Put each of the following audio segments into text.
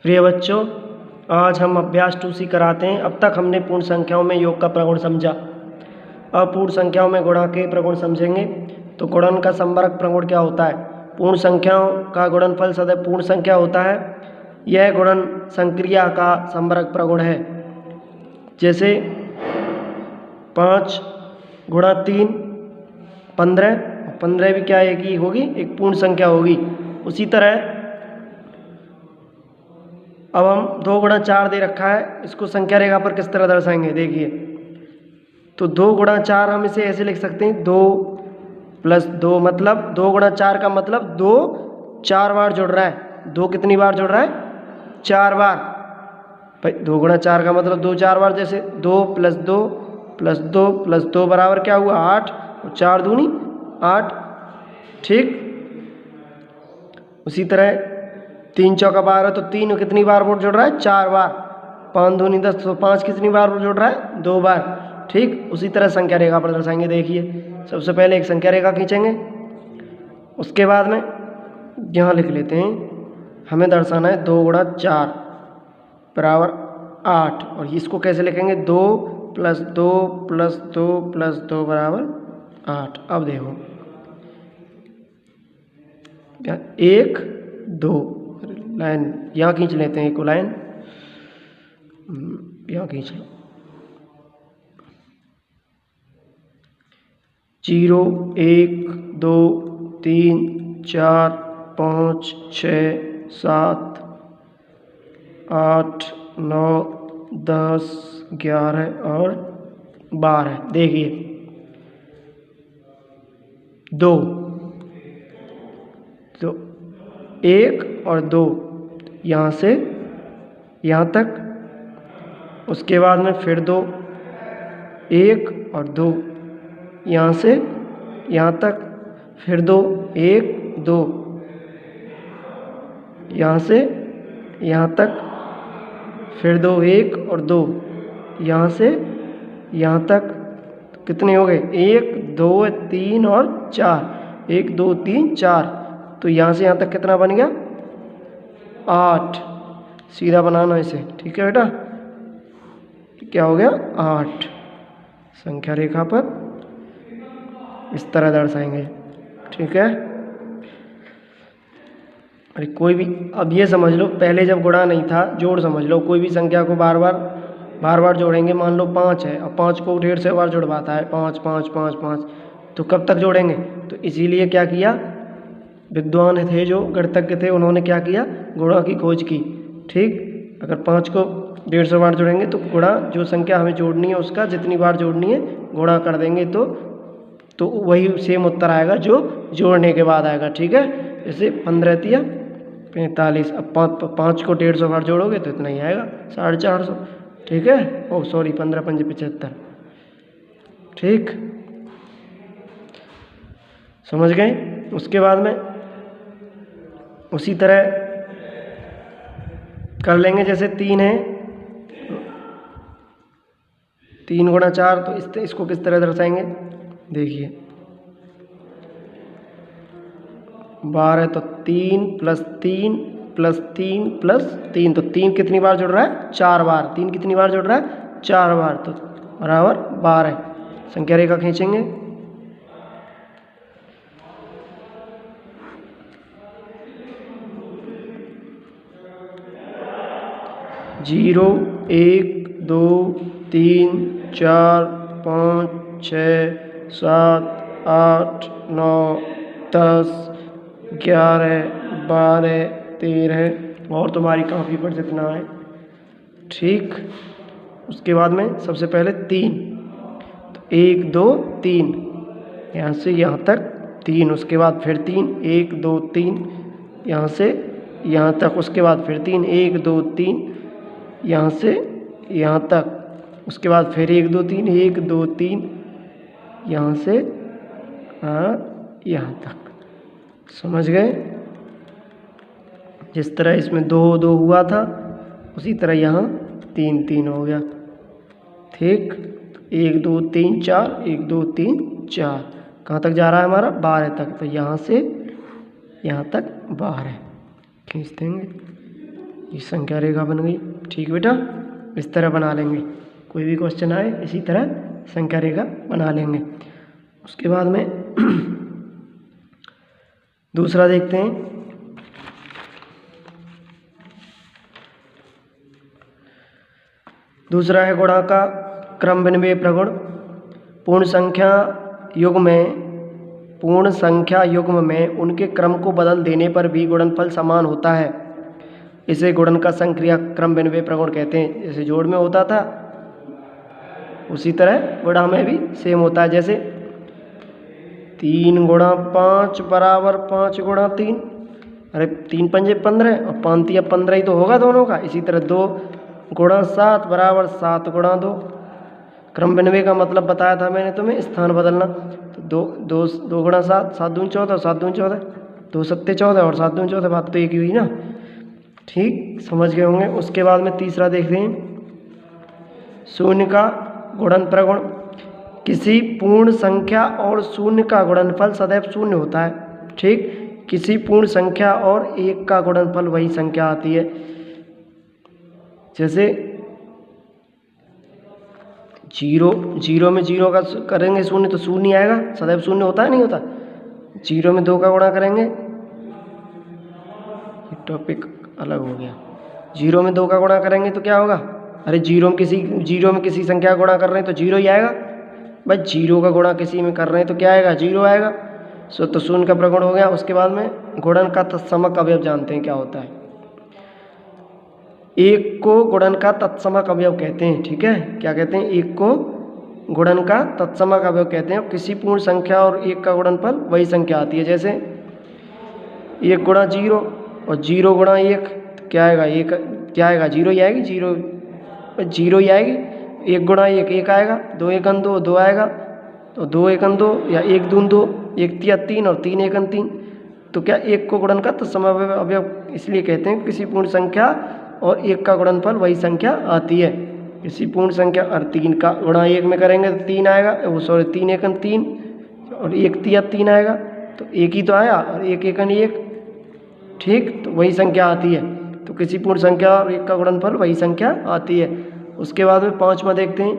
प्रिय बच्चों, आज हम अभ्यास 2C कराते हैं। अब तक हमने पूर्ण संख्याओं में योग का प्रगुण समझा। अब पूर्ण संख्याओं में गुणा के प्रगुण समझेंगे। तो गुणन का संवर्ग प्रगुण क्या होता है? पूर्ण संख्याओं का गुणनफल सदैव पूर्ण संख्या होता है। यह गुणन संक्रिया का संवर्ग प्रगुण है। जैसे 5 गुणा 3 15, 15 भी क्या है कि होगी, एक पूर्ण संख्या होगी। उसी तरह अब हम 2 गुणा 4 दे रखा है, इसको संख्या रेखा पर किस तरह दर्शाएंगे देखिए। तो 2 गुणा 4 हम इसे ऐसे लिख सकते हैं, 2 + 2 मतलब 2 गुणा 4 का मतलब 2 4 बार जुड़ रहा है। 2 कितनी बार जुड़ रहा है? 4 बार। भाई 2 गुणा 4 का मतलब 2 4 बार, जैसे 2 + 2 + 2 + 2 बराबर क्या हुआ? 8, और 4 दूनी 8। ठीक। उसी तरह 3 चौका 12, तो 3 कितनी बार जुड़ रहा है? 4 बार। 5 दूनी 10, तो 5 कितनी बार जुड़ रहा है? 2 बार। ठीक। उसी तरह संख्या रेखा पर दर्शाएंगे। देखिए, सबसे पहले एक संख्या रेखा खींचेंगे, उसके बाद में यहाँ लिख लेते हैं, हमें दर्शाना है 2 गुणा 4 बराबर 8। और इसको कैसे लिखेंगे? 2 + 2 + 2 + 2 बराबर 8। अब देखो, 1 2 लाइन यहाँ खींच लेते हैं, एक लाइन यहाँ खींच लो। 0 1 2 3 4 5 6 7 8 9 10 11 और 12। देखिए 2, तो 1 और 2 यहाँ से यहाँ तक, उसके बाद में फिर 2, 1 और 2 यहाँ से यहाँ तक, फिर 2 1 2 यहाँ से यहाँ तक, फिर 2 1 और 2 यहाँ से यहाँ तक। कितने हो गए? 1 2 3 और 4। 1 2 3 4, तो यहाँ से यहाँ तक कितना बन गया? 8। सीधा बनाना इसे, ठीक है बेटा? क्या हो गया? 8। संख्या रेखा पर इस तरह दर्शाएंगे, ठीक है? अरे कोई भी, अब ये समझ लो, पहले जब गुणा नहीं था, जोड़ समझ लो। कोई भी संख्या को बार बार जोड़ेंगे। मान लो 5 है, अब 5 को 1.5 बार जुड़वाता है, 5 5 5 5, तो कब तक जोड़ेंगे? तो इसीलिए क्या किया, विद्वान थे जो गणितज्ञ थे, उन्होंने क्या किया? गुणा की खोज की। ठीक। अगर 5 को 1.5 बार जोड़ेंगे तो गुणा, जो संख्या हमें जोड़नी है उसका जितनी बार जोड़नी है गुणा कर देंगे, तो वही सेम उत्तर आएगा जो जोड़ने के बाद आएगा। ठीक है। जैसे 15 तिया 45। अब 5 को 1.5 बार जोड़ोगे तो इतना ही आएगा, 450। ठीक है। ओ सॉरी, 15 5 75। ठीक, समझ गए? उसके बाद में उसी तरह कर लेंगे। जैसे 3 है, 3 गुणा 4, तो इसको किस तरह दर्शाएंगे? देखिए 12, तो 3 + 3 + 3 + 3, तो 3 कितनी बार जुड़ रहा है? 4 बार। 3 कितनी बार जुड़ रहा है? 4 बार, तो बराबर 12। संख्या रेखा खींचेंगे। 0 1 2 3 4 5 6 7 8 9 10 11 12 13, और तुम्हारी कॉपी पर जितना है। ठीक। उसके बाद में सबसे पहले 3, तो 1 2 3, यहाँ से यहाँ तक 3, उसके बाद फिर 3 1 2 3, यहाँ से यहाँ तक, उसके बाद फिर 3 1 2 3, यहाँ से यहाँ तक, उसके बाद फिर 1 2 3 1 2 3, यहाँ से यहाँ तक। समझ गए? जिस तरह इसमें 2 2 हुआ था, उसी तरह यहाँ 3 3 हो गया। ठीक। 1 2 3 4 1 2 3 4, कहाँ तक जा रहा है हमारा? 12 तक। तो यहाँ से यहाँ तक 12 खींच देंगे। ये संख्या रेखा बन गई। ठीक बेटा, इस तरह बना लेंगे, कोई भी क्वेश्चन आए इसी तरह संख्या रेखा बना लेंगे। उसके बाद में दूसरा देखते हैं। दूसरा है गुणा का क्रम विनिमय प्रगुण। पूर्ण संख्या युग्म में उनके क्रम को बदल देने पर भी गुणनफल समान होता है। इसे गुणन का संक्रिया क्रम विनिमय प्रगुण कहते हैं। जैसे जोड़ में होता था उसी तरह गुणा में भी सेम होता है। जैसे 3 गुणा 5 बराबर 5 गुणा 3, अरे 3 पंजे 15 और 5 तिया 15 ही तो होगा दोनों का। इसी तरह 2 गुणा 7 बराबर 7 गुणा 2। क्रम विनिमय का मतलब बताया था मैंने तुम्हें, स्थान बदलना। तो 2 गुणा 7, 7 दूनी 14 और 7 दूनी 14, 2 सत्ते 14 और 7 दूनी 14, बात तो एक ही हुई ना। ठीक, समझ गए होंगे। उसके बाद में तीसरा देखते हैं, शून्य का गुणन प्रगुण। किसी पूर्ण संख्या और शून्य का गुणनफल सदैव शून्य होता है। ठीक, किसी पूर्ण संख्या और 1 का गुणनफल वही संख्या आती है। जैसे 0 में 0 का करेंगे शून्य तो शून्य आएगा, सदैव शून्य होता है नहीं होता। 0 में 2 का गुणा करेंगे, ये टॉपिक अलग हो गया। 0 में 2 का गुणा करेंगे तो क्या होगा? अरे 0 में किसी संख्या का गुणा कर रहे हैं तो 0 ही आएगा भाई। 0 का गुणा किसी में कर रहे हैं तो क्या आएगा? 0 आएगा। तो शून्य का प्रगुण हो गया। उसके बाद में गुणन का तत्समक अवयव जानते हैं क्या होता है। 1 को गुणन का तत्समक अवयव कहते हैं। ठीक है, क्या कहते हैं? 1 को गुणन का तत्समक अवयव कहते हैं। किसी पूर्ण संख्या और 1 का गुणनफल वही संख्या आती है। जैसे 1 गुणा 0 और 0 गुणा 1 तो क्या आएगा? 1 क्या आएगा? 0 ही आएगी। 0 ही आएगी। 1 गुणा 1 1 आएगा। 2 1 2 2 आएगा। तो 2 1 2 या 1 2 2, 1 तिया 3 और 3 1 3। तो क्या 1 को गुणन का तत्समक अवयव इसलिए कहते हैं किसी पूर्ण संख्या और 1 का गुणनफल वही संख्या आती है। किसी पूर्ण संख्या और 3 का गुणा 1 में करेंगे तो 3 आएगा। 3 1 3 और 1 तिया 3 आएगा। तो 1 ही तो आया और 1 1 1। ठीक, तो वही संख्या आती है। तो किसी पूर्ण संख्या और 1 का गुणनफल वही संख्या आती है। उसके बाद में 5वां देखते हैं,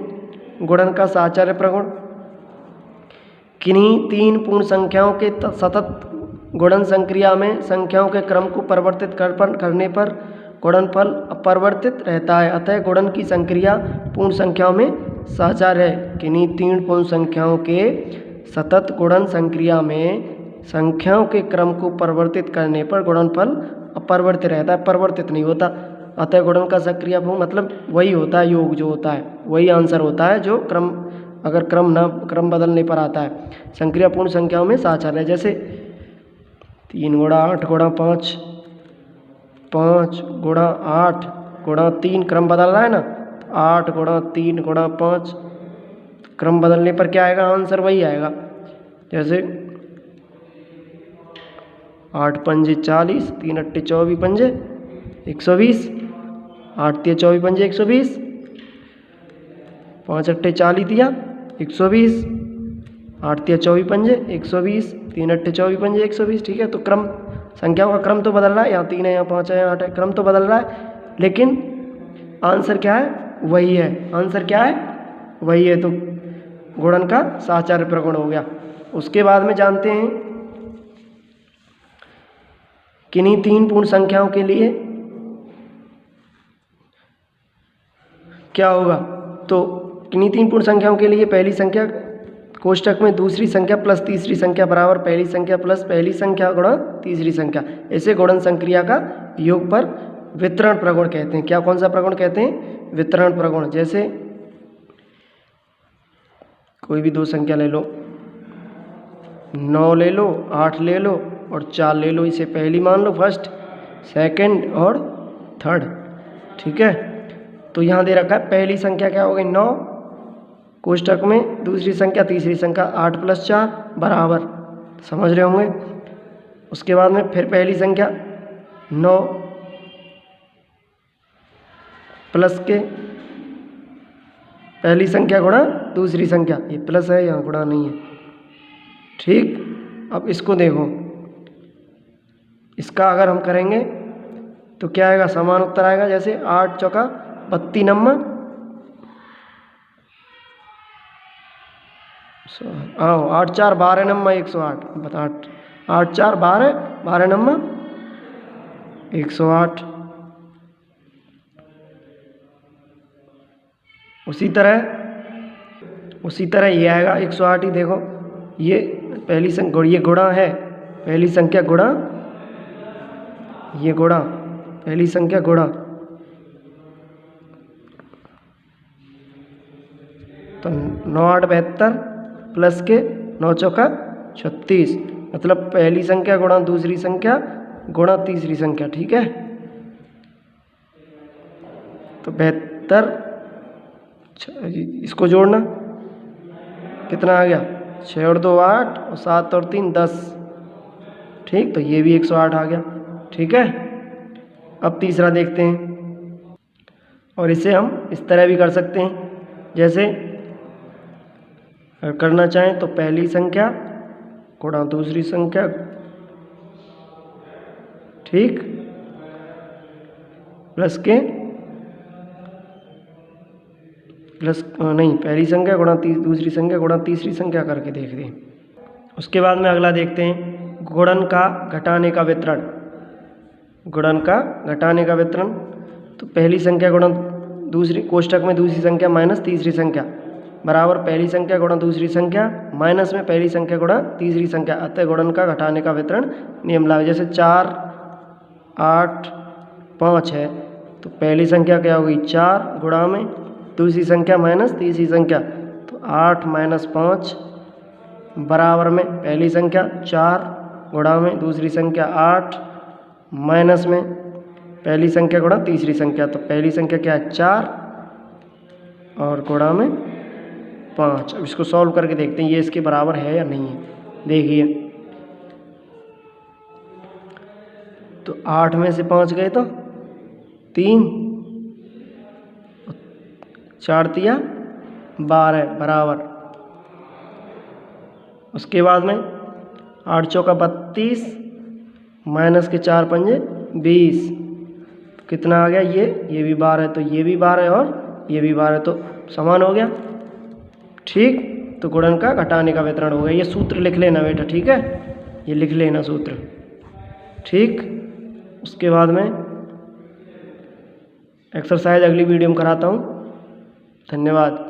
गुणन का साहचर्य प्रगुण। किन्हीं 3 पूर्ण संख्याओं के सतत गुणन संक्रिया में संख्याओं के क्रम को परिवर्तित करने पर गुणनफल अपरिवर्तित रहता है। अतः गुणन की संक्रिया पूर्ण संख्याओं में साहचर्य है। किन्हीं 3 पूर्ण संख्याओं के सतत गुणन संक्रिया में संख्याओं के क्रम को परिवर्तित करने पर गुणनफल अपरिवर्तित रहता है, परिवर्तित नहीं होता। अतः गुणन का सक्रिय मतलब वही होता है, योग जो होता है वही आंसर होता है जो अगर क्रम बदलने पर आता है। संक्रिया पूर्ण संख्याओं में साहचर्य है। जैसे 3 गुणा 8 गुणा 5, 5 गुणा 8 गुणा 3, क्रम बदल रहा है ना। 8 गुणा 3 गुणा 5, क्रम बदलने पर क्या आएगा? आंसर वही आएगा। जैसे 8 पंजे 40, 3 अट्टे 24 पंजे 120, 8 तिया 24 पंजे 120, 5 अट्टे 40 दिया 120, 8 तिया 24 पंजे 120, 3 अट्टे 24 पंजे 120। ठीक है, तो क्रम संख्याओं का क्रम तो बदल रहा है। यहाँ 3 है, यहाँ 5 है, यहाँ 8 है, क्रम तो बदल रहा है, लेकिन आंसर क्या है? वही है। आंसर क्या है? वही है। तो गुणन का साहचर्य प्रगुण हो गया। उसके बाद में जानते हैं किन्हीं 3 पूर्ण संख्याओं के लिए क्या होगा। तो किन्हीं 3 पूर्ण संख्याओं के लिए पहली संख्या कोष्टक में दूसरी संख्या प्लस तीसरी संख्या बराबर पहली संख्या प्लस पहली संख्या गुणा तीसरी संख्या। इसे गुणन संक्रिया का योग पर वितरण प्रगुण कहते हैं। क्या, कौन सा प्रगुण कहते हैं? वितरण प्रगुण। जैसे कोई भी 2 संख्या ले लो, 9 ले लो, 8 ले लो और 4 ले लो। इसे पहली मान लो, फर्स्ट, सेकंड और थर्ड। ठीक है, तो यहाँ दे रखा है पहली संख्या क्या हो गई? 9, कोष्टक में दूसरी संख्या तीसरी संख्या 8 + 4 बराबर, समझ रहे होंगे। उसके बाद में फिर पहली संख्या 9 प्लस के पहली संख्या गुणा दूसरी संख्या, ये प्लस है यहाँ गुणा नहीं है। ठीक, अब इसको देखो, इसका अगर हम करेंगे तो क्या आएगा, समान उत्तर आएगा। जैसे 8 चौका 32 नम्मा, आओ 8 4 12 नम्मा 108, बता 8 4 12 12 नम्मा 108। उसी तरह ये आएगा 108 ही। देखो ये पहली संख्या, ये गुणा है, पहली संख्या गुणा, ये गुणा, पहली संख्या गुणा, तो 9 8 72 प्लस के 9 चौका 36, मतलब पहली संख्या गुणा दूसरी संख्या गुणा तीसरी संख्या। ठीक है, तो 72, इसको जोड़ना कितना आ गया, 6 और 2 8 और 7 और 3 10। ठीक, तो ये भी 108 आ गया। ठीक है, अब तीसरा देखते हैं, और इसे हम इस तरह भी कर सकते हैं। जैसे अगर करना चाहें तो पहली संख्या गुणा दूसरी संख्या, ठीक, प्लस के प्लस नहीं, पहली संख्या गुणा दूसरी संख्या गुणा तीसरी संख्या करके देख दें। उसके बाद में अगला देखते हैं, गुणन का घटाने का वितरण। गुणन का घटाने का वितरण, तो पहली संख्या गुणा दूसरी, कोष्टक में दूसरी संख्या माइनस तीसरी संख्या बराबर पहली संख्या गुणा दूसरी संख्या माइनस में पहली संख्या गुणा तीसरी संख्या, अतः गुणन का घटाने का वितरण नियम लागू। जैसे 4 8 5 है, तो पहली संख्या क्या होगी 4 गुणा में दूसरी संख्या माइनस तीसरी संख्या, तो 8 माइनस 5 बराबर में पहली संख्या 4 गुणा में दूसरी संख्या 8 माइनस में पहली संख्या गुणा तीसरी संख्या, तो पहली संख्या क्या है 4 और गुणा में 5। अब इसको सॉल्व करके देखते हैं ये इसके बराबर है या नहीं है। देखिए, तो 8 में से 5 गए तो 3, 4 तिया 12 बराबर। उसके बाद में 8 चौका 32 माइनस के 4 पंजे 20, तो कितना आ गया, ये भी 12, तो ये भी 12 और ये भी 12, तो समान हो गया। ठीक, तो गुणन का घटाने का वितरण हो गया। ये सूत्र लिख लेना बेटा, ठीक है, ये लिख लेना सूत्र। ठीक, उसके बाद में एक्सरसाइज अगली वीडियो में कराता हूँ। धन्यवाद।